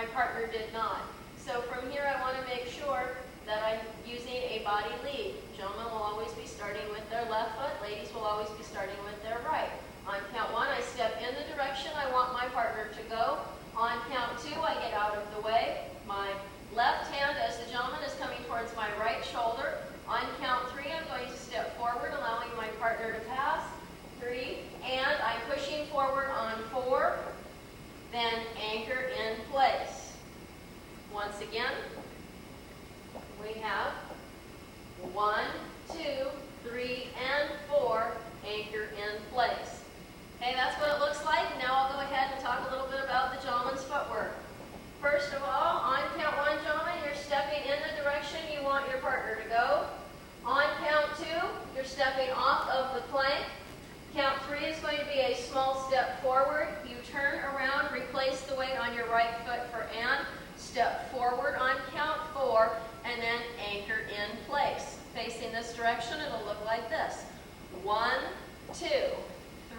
My partner did not. So from here I want to make sure that I'm using a body lead. Gentlemen will always be starting with their left foot. Ladies will always be starting with their right. On count 1, I step in the direction I want my partner to go. On count 2, I get out of the way. My left hand, as the gentleman, is coming towards my right shoulder. On count 3, I'm going to step forward, allowing my partner to pass. 3, and I'm pushing forward on 4, then anchor in place. Once again, we have 1, 2, 3, and 4, anchor in place. Okay, that's what it looks like. Now I'll go ahead and talk a little bit about the gentleman's footwork. First of all, on count 1, gentlemen, you're stepping in the direction you want your partner to go. On count 2, you're stepping off of the plank. Count 3 is going to be a small step forward. You turn around, replace the weight on your right foot for and, step forward on count 4, and then anchor in place. Facing this direction, it'll look like this. 1, 2,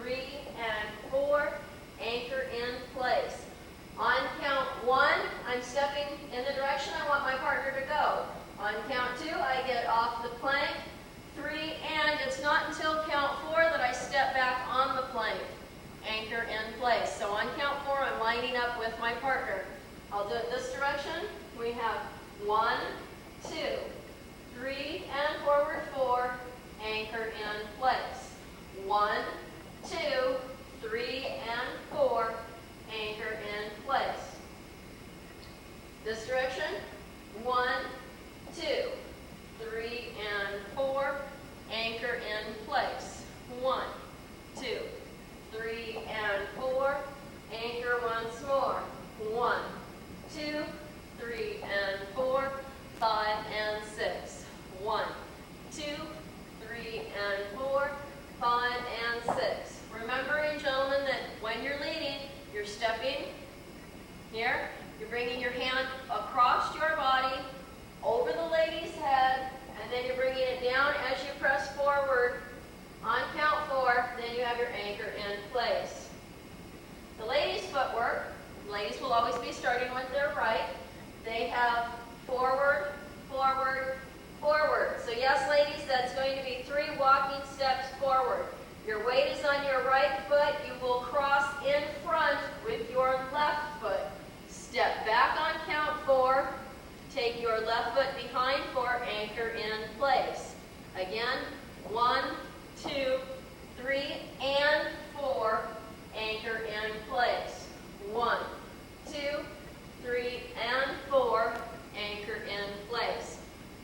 3, and 4, anchor in place. On count 1, I'm stepping in the direction I want my partner to go. On count 2, I get off the plank. 3, and it's not until count 4 that I step back on the plank. Anchor in place. So on count 4, I'm lining up with my partner. I'll do it this direction. We have 1, 2, 3, and forward 4, anchor in place. 1, 2, 3, and 4, anchor in place. This direction, 1, 2, 3, and 4, anchor in place. 1, 2, 3, and 4, anchor once more. 1, 2, 3, and 4, 5, and 6. 1, 2, 3, and 4, 5, and 6. Remembering, gentlemen, that when you're leading, you're stepping here, you're bringing your hand across your body, over the lady's head, and then you're bringing it down as you press forward. On count 4, then you have your anchor in place. The ladies' footwork, ladies will always be starting with their right. They have forward, forward, forward. So yes, ladies, that's going to be 3 walking steps forward. Your weight is on your right foot. You will cross in front with your left foot. Step back on count 4. Take your left foot behind for anchor in place. Again, 1, 2, 3, and 4, anchor in place. 1, 2, 3, and 4, anchor in place.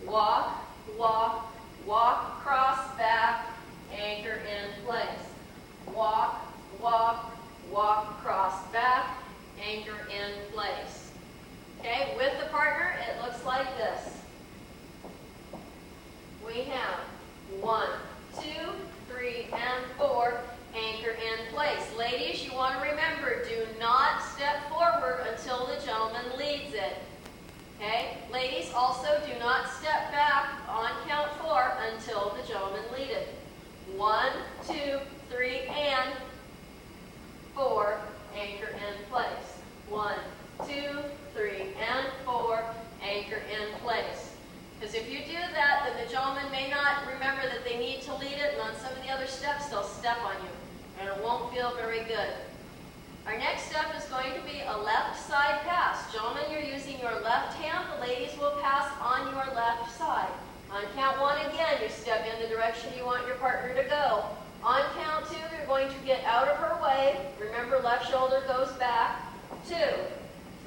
Walk, walk, walk, cross back, anchor in place. Walk, walk, walk, cross back, anchor in place. Okay, with the partner, it looks like this. We have 1, 2, 3, and 4, anchor in place. Ladies, you want to remember, do not step forward until the gentleman leads it. Okay, ladies, also do not step back on count 4 until the gentleman leads it. 1, 2, 3, and 4, anchor in place. 1, 2, 3, and 4, anchor in place. Because if you do that, then the gentleman may not remember that they need to lead it, and on some of the other steps, they'll step on you, and it won't feel very good. Our next step is going to be a left side pass. Gentlemen, you're using your left hand. The ladies will pass on your left side. On count 1, again, you step in the direction you want your partner to go. On count 2, you're going to get out of her way. Remember, left shoulder goes back. 2,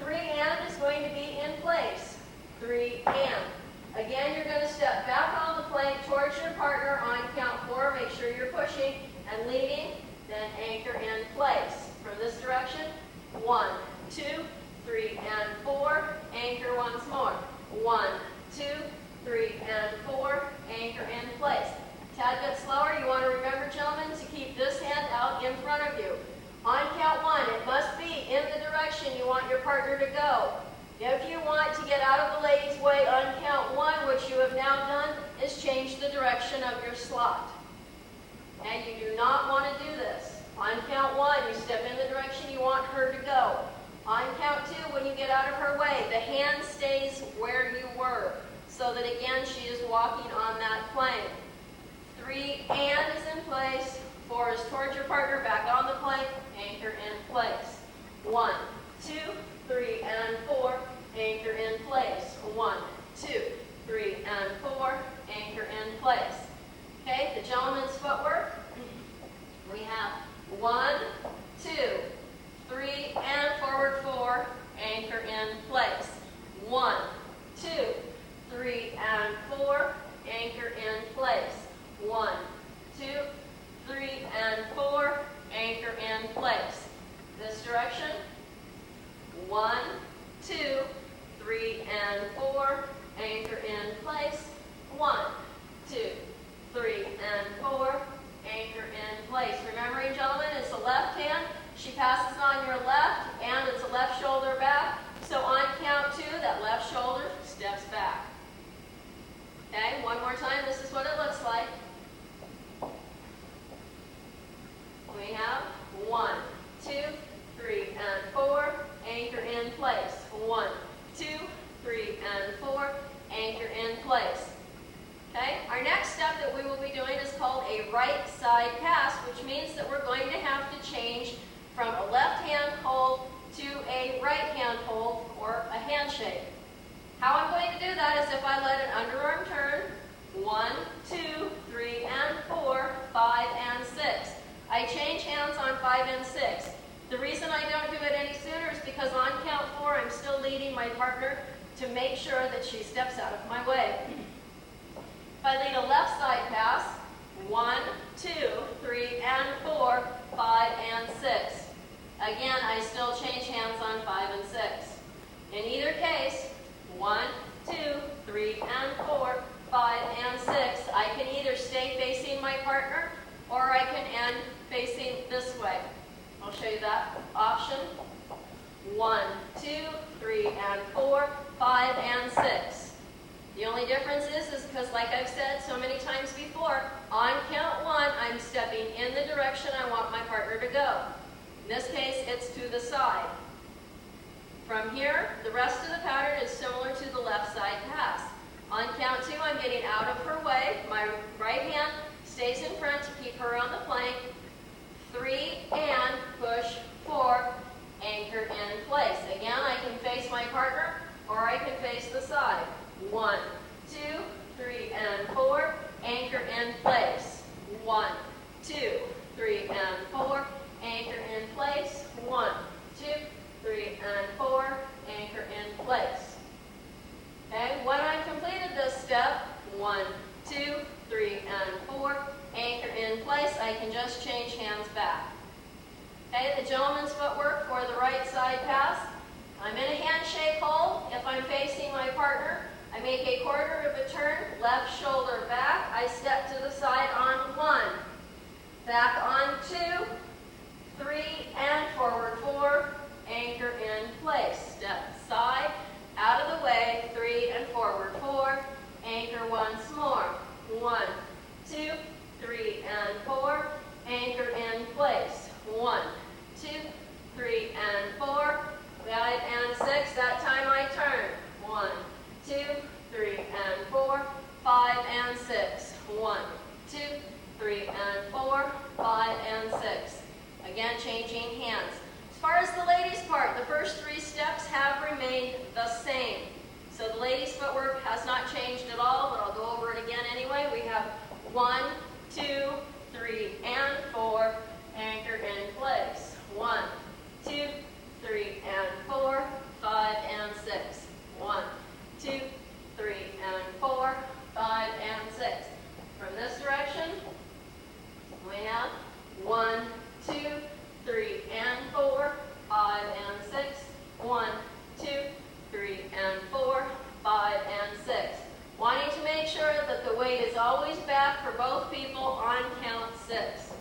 3, and is going to be in place. 3, and. Again, you're going to step back on the plank towards your partner on count 4. Make sure you're pushing and leading, then anchor in place. From this direction, 1, 2, 3, and 4, anchor once more. 1, 2, 3, and 4, anchor in place. Tad bit slower. You want to remember, gentlemen, to keep this hand out in front of you. On count 1, it must be in the direction you want your partner to go. If you want to get out of the lady's way on count 1, which you have now done, is change the direction of your slot. And you do not want to do this. On count 1, you step in the direction you want her to go. On count 2, when you get out of her the hand stays where you were, so that again she is walking on that plank. 3 and is in place. 4 is towards your partner, back on the plank, anchor in place. 1, 2, 3, and 4, anchor in place. 1, 2, 3, and 4, anchor in place. Okay, the gentleman's footwork. We have 1, 2, 3, and forward 4, anchor in place. 1, 2, 3, and 4, anchor in place. 1, 2, 3, and 4, anchor in place. This direction. 1, 2, 3, and 4, anchor in place. 1, 2, 3, and 4, anchor in place. Remembering, gentlemen, it's the left hand. She passes on your left, and it's a left shoulder back. So on count 2, that left shoulder steps back. Okay, one more time. This is what it looks like. We have 1, 2, 3, and 4, anchor in place. 1, 2, 3, and 4, anchor in place. Okay, our next step that we will be doing is called a right side pass, which means that we're going to have to change from a left hand hold to a right hand hold or a handshake. How I'm going to do that is if I let an underarm turn, 1, 2, 3, and 4, 5, and 6. I change hands on 5 and 6. The reason I don't do it any sooner is because on count 4, I'm still leading my partner to make sure that she steps out of my way. If I lead a left side pass, 1, 2, 3, and 4, 5, and 6. Again, I still change hands on 5 and 6. In either case, 1, 2, 3, and 4, 5, and 6. I can either stay facing my partner or I can end facing this way. I'll show you that option. 1, 2, 3, and 4, 5, and 6. The only difference is because, like I've said so many times before, on count 1, I'm stepping in the direction I want my partner to go. In this case, it's to the side. From here, the rest of the pattern is similar to the left side pass. On count 2, I'm getting out of her way. My right hand stays in front to keep her on the plank. 3, and push 4, anchor in place. Again, I can face my partner or I can face the side. 1, 2, 3, and 4, anchor in place. 1, 2, 3, and 4, anchor in place. 1, 2, 3, and 4, anchor in place. Okay, when I've completed this step, 1, 2, 3, and 4, anchor in place, I can just change hands back. Okay, the gentleman's footwork for the right side pass. I'm in a handshake hold. If I'm facing my partner, I make a quarter of a turn, left shoulder back. I step to the side on 1. Back on 2, 3, and forward 4, anchor in place. Step side, out of the way, 3, and forward 4, anchor once more. 1, 2, 3, and 4, anchor in place. 1, 2, 3, and 4, 5, and 6. That time I turn. 1, 2, 3, and 4, 5, and 6. 1, 2, 3, and 4, 5, and 6. Again, changing hands. As far as the ladies' part, the first 3 steps have remained the same. So the ladies' footwork has not changed at all, but I'll go over it again anyway. We have 1, 2, 3, and 4, anchor in place. 1, 2, 3, and 4, 5, and 6. 1, 2, 3, and 4, 5, and 6. From this direction, we have 1, 2, 3, and 4, 5, and 6. 1, 2, 3, and 4, 5, and 6. Wanting to make sure that the weight is always back for both people on count 6.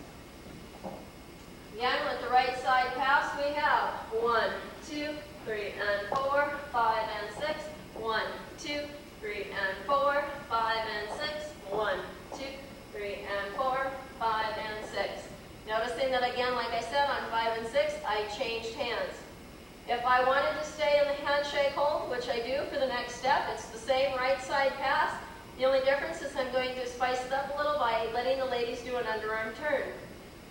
Again, with the right side pass, we have 1, 2, 3, and 4, 5, and 6. 1, 2, 3, and 4, 5, and 6. 1, 2, 3, and 4, 5, and 6. Noticing that again, like I said, on 5 and 6, I changed hands. If I wanted to stay in the handshake hold, which I do for the next step, it's the same right side pass. The only difference is I'm going to spice it up a little by letting the ladies do an underarm turn.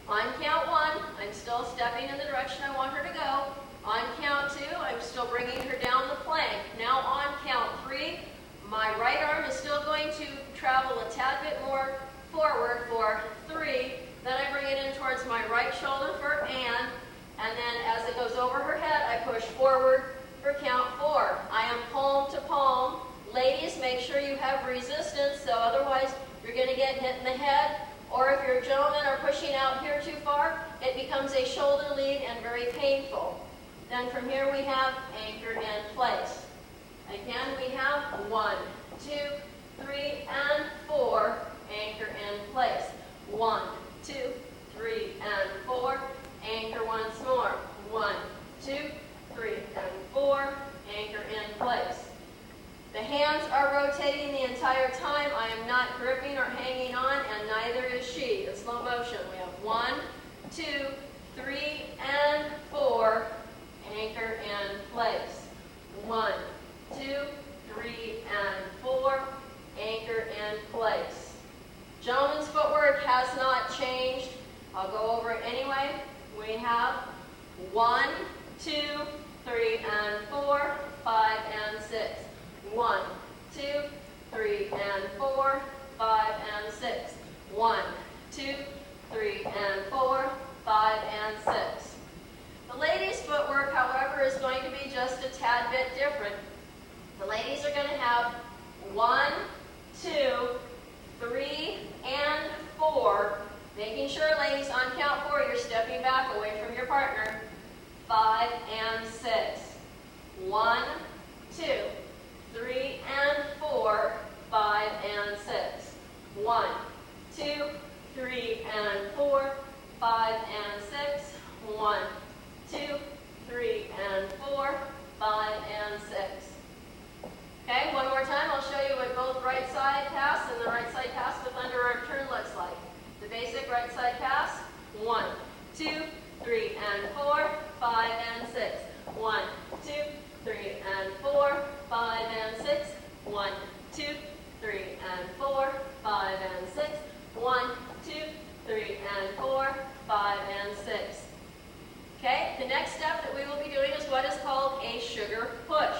On count 1, I'm still stepping in the direction I want her to go. On count 2, I'm still bringing her down the plank. Now on count 3, my right arm is still going to travel a tad bit more forward for 3. Then I bring it in towards my right shoulder for and then as it goes over her head, I push forward for count 4. I am palm to palm. Ladies, make sure you have resistance, so otherwise you're going to get hit in the head. Or if your gentlemen are pushing out here too far, it becomes a shoulder lead and very painful. Then from here we have anchor in place. Again, we have 1, 2, 3, and 4, anchor in place. 1, 2, 3, and 4, anchor once more. 1, 2, 3, and 4, anchor in place. The hands are rotating the entire time. I am not gripping or hanging on, and neither is she. In slow motion, we have 1, 2, 3, and 4, anchor in place. 1, 2, 3, and 4, anchor in place. Gentlemen's footwork has not changed. I'll go over it anyway. We have 1, 2, 3, and 4, 5, and 6. 1, 2, 3, and 4, 5, and 6. 1, 2, 3, and 4, 5, and 6. The ladies' footwork, however, is going to be just a tad bit different. The ladies are going to have 1, 2, 3, and 4. Making sure, ladies, on count 4, you're stepping back away from your partner. 5 and 6. 1, 2, 3, and 4, 5, and 6. 1, 2, 3, and 4, 5, and 6. 1, 2, 3, and 4, 5, and 6. Okay, one more time. I'll show you what both right side pass and the right side pass with underarm turn looks like. The basic right side pass. 1, 2, 3, and 4, 5, and 6. 1, 2, 3, and 4, 5, and 6. 1, 2, 3, and 4, 5, and 6. 1, 2, 3, and 4, 5, and 6. Okay, the next step that we will be doing is what is called a sugar push.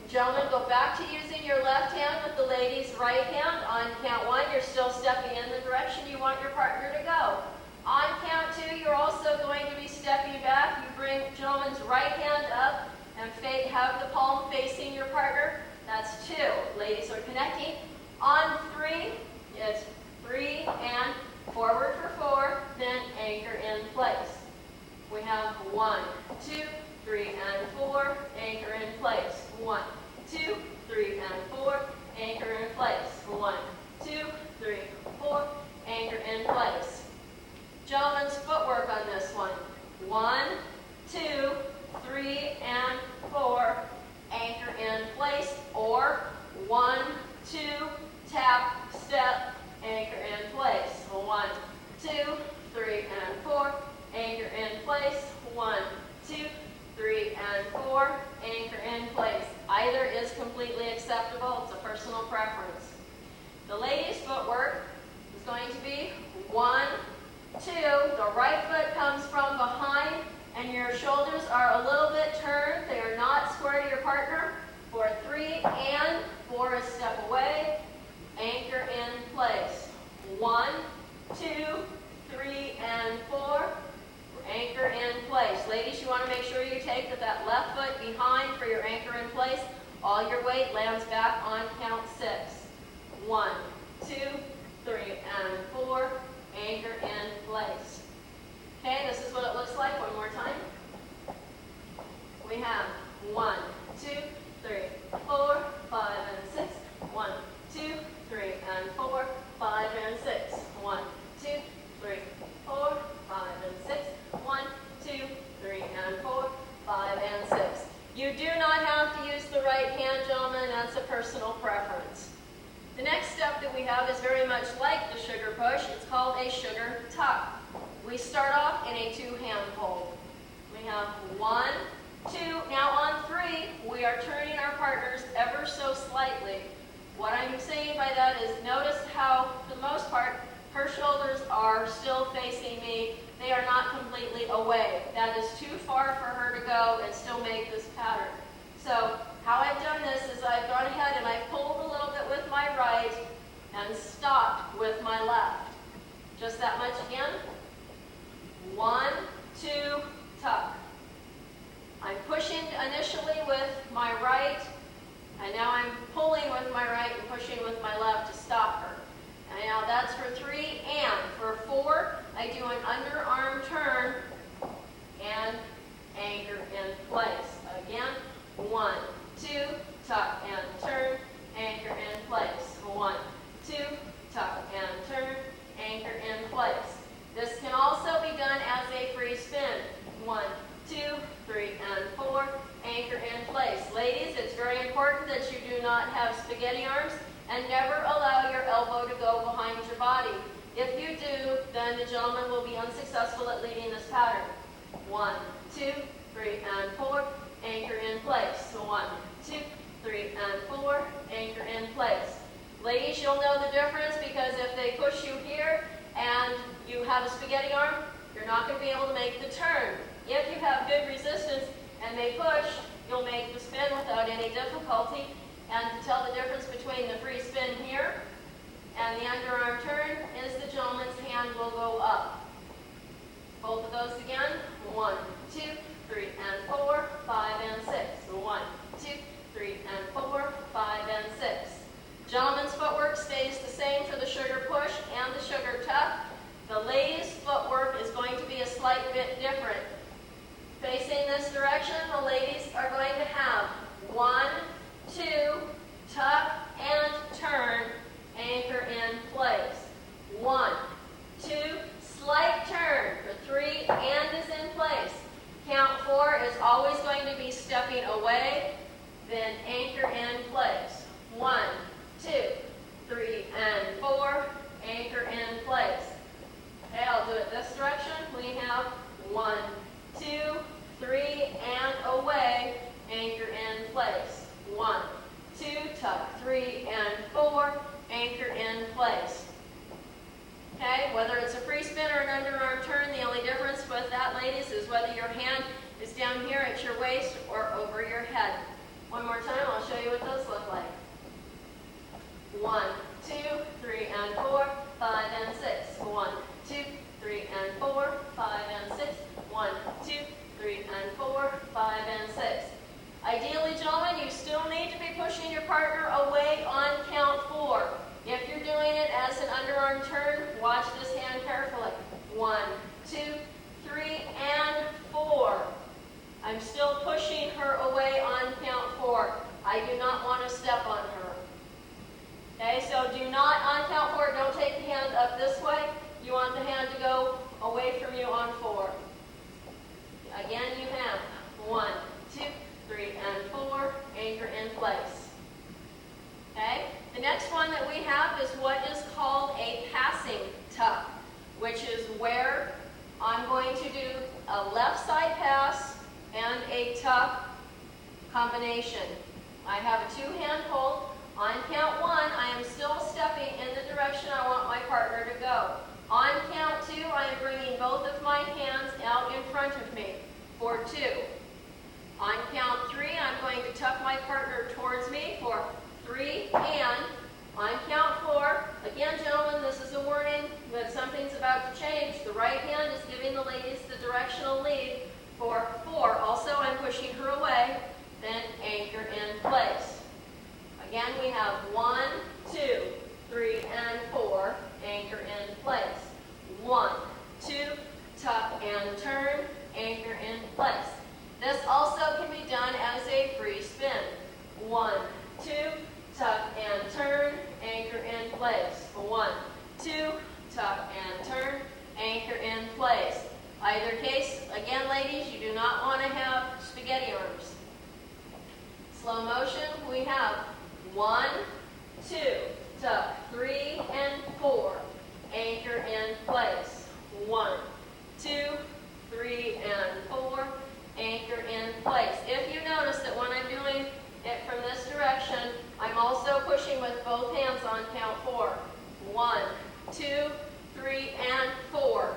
Gentlemen, go back to using your left hand with the lady's right hand. On count 1, you're still stepping in the direction you want your partner to go. On count 2, you're also going to be stepping back. You bring gentleman's right hand up and have the palm facing your partner. That's 2. Ladies are connecting. On 3, it's 3 and forward for 4, then anchor in place. We have 1, 2, 3, and 4, anchor in place. 1, 2, 3, and 4, anchor in place. 1, 2, 3, 4, anchor in place. Gentlemen's footwork on this one. 1, 2, 3, and 4, anchor in place, or 1, 2, tap, step, anchor in place. 1, 2, 3, and 4, anchor in place. 1, 2, 3, and 4, anchor in place. Either is completely acceptable. It's a personal preference. The ladies' footwork is going to be 1, 2. The right foot comes from behind, and your shoulders are a little bit turned. They are not square to your partner. For 3 and 4 is step away, anchor in place. 1, 2, 3, and 4. Anchor in place. Ladies, you want to make sure you take that left foot behind for your anchor in place. All your weight lands back on count 6. 1, 2, 3, and 4. Anchor in place. Okay, this is what it looks like. One more time. We have 1, 2, 3, 4, 5, and 6. 1, 2, 3, and 4, 5, and 6. 1, 2, 3, 4, 5, and 6. 1, 2, 3, and 4, 5, and 6. You do not have to use the right hand, gentlemen. That's a personal preference. The next step that we have is very much like the sugar push. It's called a sugar tuck. We start off in a 2-hand hold. We have 1, away. That is too far for her to go and still make this pattern. So how I've done this is I've gone ahead and I've pulled a little bit with my right and stopped with my left. Just that much again. 1, 2, tuck. I'm pushing initially with my right, and now I'm pulling with my right and pushing with my left to stop her. And now that's for 3, and for 4, I do an underarm turn and anchor in place. Again, 1, 2, tuck and turn, anchor in place. 1, 2, tuck and turn, anchor in place. This can also be done as a free spin. 1, 2, 3, and 4, anchor in place. Ladies, it's very important that you do not have spaghetti arms and never allow your elbow to go behind your body. If you do, then the gentleman will be unsuccessful at leading this pattern. 1, 2, 3, and 4, anchor in place. 1, 2, 3, and 4, anchor in place. Ladies, you'll know the difference because if they push you here and you have a spaghetti arm, you're not going to be able to make the turn. If you have good resistance and they push, you'll make the spin without any difficulty. And to tell the difference between the free spin here and the underarm turn is the gentleman's hand will go up. Both of those again. 1, 2, 3, and 4, 5, and 6. 1, 2, 3, and 4, 5, and 6. Gentleman's footwork stays the same for the sugar push and the sugar tuck. The ladies' footwork is going to be a slight bit different. Facing this direction, the ladies are going to have 1, 2, tuck and turn, anchor in place. 1, 2, slight turn for 3, and is in place. Count 4 is always going to be stepping away, then anchor in place. 1, 2, 3, and 4, anchor in place. Okay, I'll do it this direction. We have 1, 2, 3, and away, anchor in place. 1, 2, tuck, 3, and 4, anchor in place. Okay, whether it's a free spin or an underarm turn, the only difference with that, ladies, is whether your hand is down here at your waist or over your head. One more time, I'll show you what those look like. 1, 2, 3, and 4, 5, and 6. 1, 2, 3, and 4, 5, and 6. 1, 2, 3, and 4, 5, and 6. Ideally, gentlemen, you still need to be pushing your partner away on count 4. If you're doing it as an underarm turn, watch this hand carefully. 1, 2, 3, and 4. I'm still pushing her away on count 4. I do not want to step on her. Okay, so do not, on count 4, don't take the hand up this way. You want the hand to go away from you on 4. Again, you have 1, 2, 3, and 4, anchor in place. Okay, the next one that we have is what is called a passing tuck, which is where I'm going to do a left side pass and a tuck combination. I have a 2-hand hold. On count 1, I am still stepping in the direction I want my partner to go. On count 2, I am bringing both of my hands out in front of me for 2. On count 3, I'm going to tuck my partner towards me for 3, and on count 4, again, gentlemen, this is a warning that something's about to change. The right hand is giving the ladies the directional lead for 4. Also, I'm pushing her away, then anchor in place. Again, we have 1, 2, 3, and 4, anchor in place. 1, 2, tuck and turn, anchor in place. This also can be done as a free spin. 1, 2, tuck and turn, anchor in place. 1, 2, tuck and turn, anchor in place. Either case, again, ladies, you do not want to have spaghetti arms. Slow motion, we have 1, 2, tuck, 3, and 4, anchor in place. 1, 2, 3, and 4, anchor in place. If you notice that when I'm doing it from this direction, I'm also pushing with both hands on count 4. 1, 2, 3, and 4.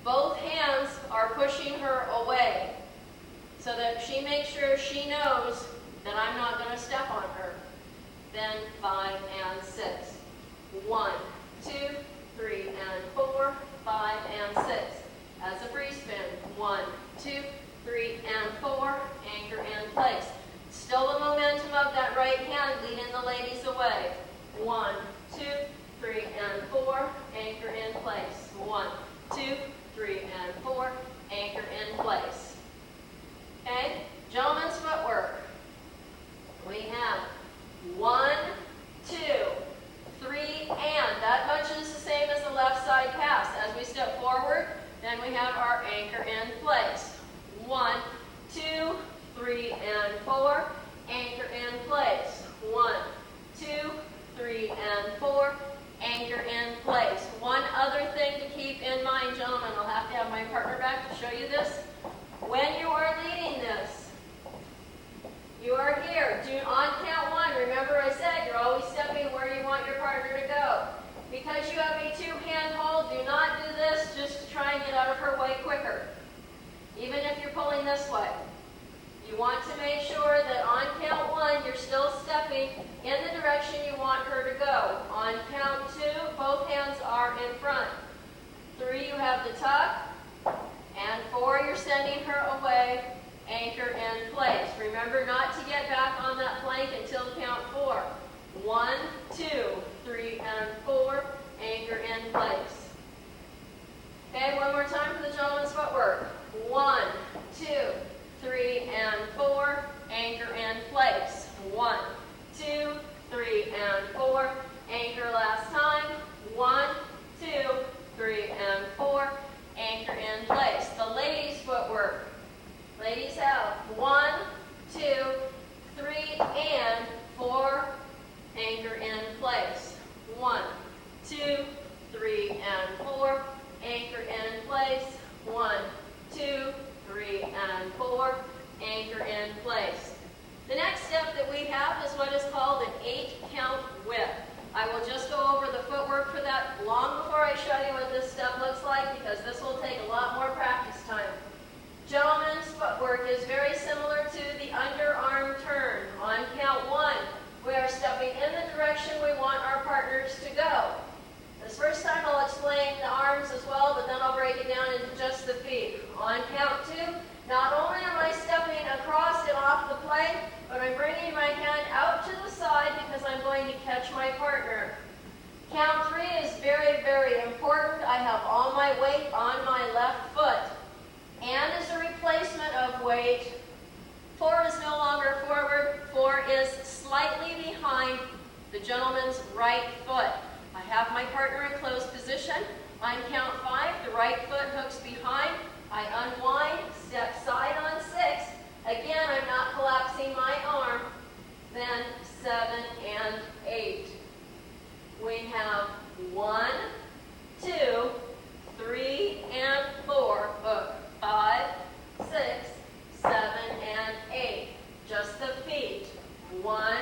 Both hands are pushing her she makes sure she knows that I'm not going to step on her. Then 5 and 6. 1, 2, 3, and 4, 5, and 6. As a free spin, 1, 2, 3, and 4, anchor in place. Still the momentum of that right hand leading the ladies away. 1, 2, 3, and 4, anchor in place. 1, 2, 3, and 4, anchor in place. Okay, gentlemen's footwork. We have 1, 2, 3, and. That much is the same as the left side pass. As we step forward, then we have our anchor in place. 1, 2, 3, and 4, anchor in place. 1, 2, 3, and 4, anchor in place. One other thing to keep in mind, gentlemen, I'll have to have my partner back to show you this. When you are leading this, you are here. On count 1, remember I said you're always stepping where you want your partner to go. Because you have a two-hand hold, do not do this just to try and get out of her way quicker. Even if you're pulling this way. You want to make sure that on count 1, you're still stepping in the direction you want her to go. On count 2, both hands are in front. 3, you have the tuck. And 4, you're sending her away. Anchor in place. Remember not to get back on that plank until count 4. 1, 2, 3, and 4. Anchor in place. Okay, one more time for the gentleman's footwork. 1, 2, 3, and 4. Anchor in place. 1, 2, 3, and 4. Anchor last time. 1, 2, 3, and 4. Anchor in place. The ladies' footwork. Ladies have 1, 2, 3, and 4. Anchor in place. 1, 2, 3, and 4. Anchor in place. 1, 2, 3, and 4. Anchor in place. The next step that we have is what is called an 8-count whip. I will just go over the footwork for that long before I show you what this step looks like, because this will take a lot more practice time. Gentlemen's footwork is very similar to the underarm turn. On count 1, we are stepping in the direction we want our partners to go. This first time I'll explain the arms as well, but then I'll break it down into just the feet. On count 2, not only am I stepping across and off the plank, but I'm bringing my hand out to the side because I'm going to catch my partner. Count 3 is very, very important. I have all my weight on my left foot. And as a replacement of weight, 4 is no longer forward. 4 is slightly behind the gentleman's right foot. I have my partner in closed position. On count 5, the right foot hooks behind. I unwind, step side on 6. Again, I'm not collapsing my arm. Then 7 and 8. We have 1, 2, 3, and 4. Hook. 5, 6, 7, and 8. Just the feet. 1,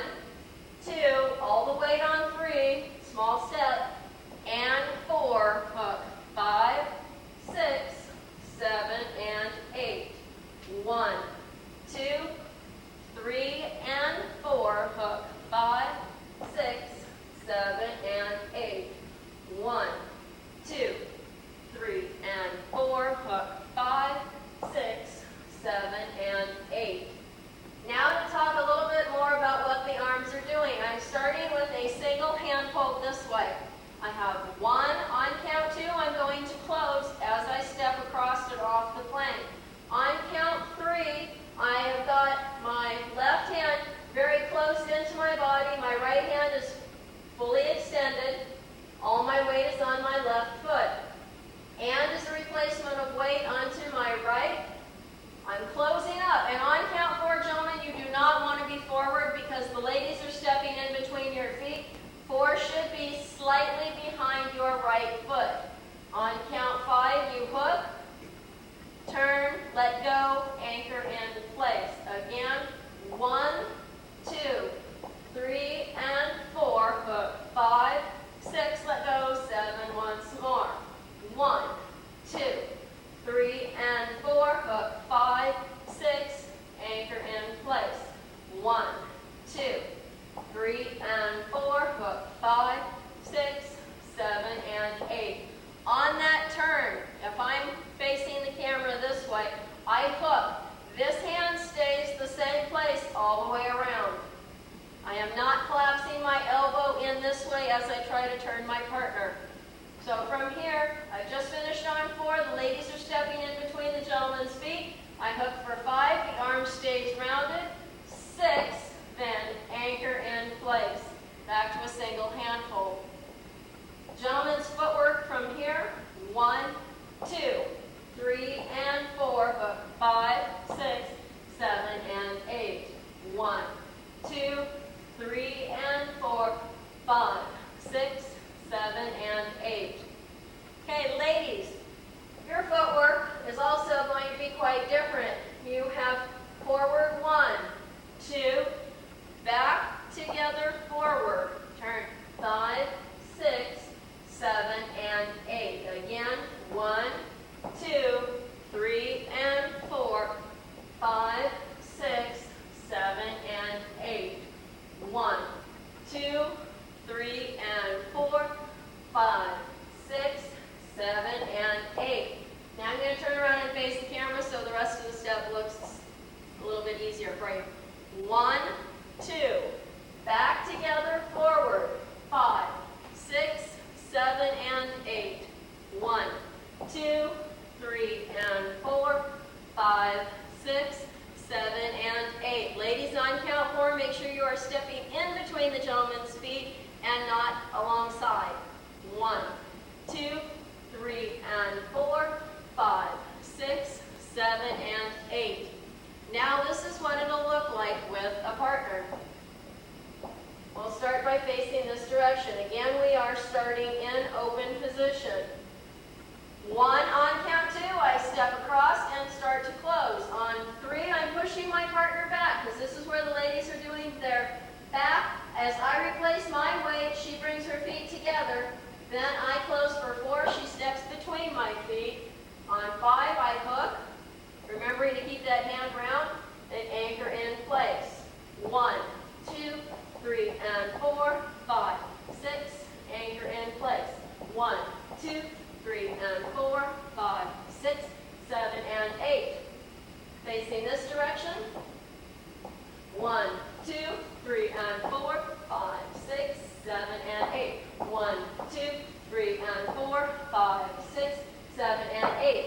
2, all the weight on 3. Small step. And 4. Hook. 5, 6, 7, and 8. 1, 2, 3, and 4. Hook. 5, 6, 7, and 8. 1, 2, 3, and 4. Hook. 5, 6, 7, and 8. Now to talk a little bit more about what the arms are doing. I'm starting with a single hand hold this way. I have 1 on count 2. I'm going to close as I step across and off the plank. On count 3, I have got my left hand very close into my body. My right hand is fully extended. All my weight is on my left foot. And as a replacement of weight onto my right, I'm closing up. And on count 4, gentlemen, you do not want to be forward because the ladies are stepping in between your feet. 4 should be slightly behind your right foot. On count 5, you hook, turn, let go, anchor into place. Again, 1, 2, 3, and 4. Hook. 5, 6, let go, 7, once more. 1, 2, 3, and 4. Hook. 5, 6, anchor all the way around. I am not collapsing my elbow in this way as I try to turn my partner. So from here, I just finished on 4. The ladies are stepping in between the gentleman's feet. I hook for 5. The arm stays rounded. 6. Then anchor in place. Back to a single hand hold. Gentleman's footwork from here. 1, 2, 3, and 4. Hook 5, 6, 7, and 8. 1, 2, 3, and 4, 5, 6, 7, and 8. Okay, ladies, your footwork is also going to be quite different. You have forward 1, 2, back, together, forward. Turn 5, 6, 7, and 8. Again, 1, 2, 3, and 4, 5, 6, 7, and 8. 1, 2, 3, and 4, 5, 6, 7, and 8. Now I'm going to turn around and face the camera so the rest of the step looks a little bit easier for you. 1, 2, back, together, forward. 5, 6, 7, and 8. 1, 2, 3, and 4, 5, 6, 7, and 8. Ladies, on count 4, make sure you are stepping in between the gentleman's feet and not alongside. 1, 2, 3, and 4, 5, 6, 7, and 8. Now this is what it'll look like with a partner. We'll start by facing this direction. Again, we are starting in open position. 1, on count 2, I step across and start to close. On 3, I'm pushing my partner back because this is where the ladies are doing their back. As I replace my weight, she brings her feet together. Then I close for 4. She steps between my feet. On 5, I hook, remembering to keep that hand round, and anchor in place. 1, 2, 3, and 4, 5, 6, anchor in place. 1, 2, 3, and 4, 5, 6, 7, and 8. Facing this direction. 1, 2, 3, and 4, 5, 6, 7, and 8. 1, 2, 3, and 4, 5, 6, 7, and 8.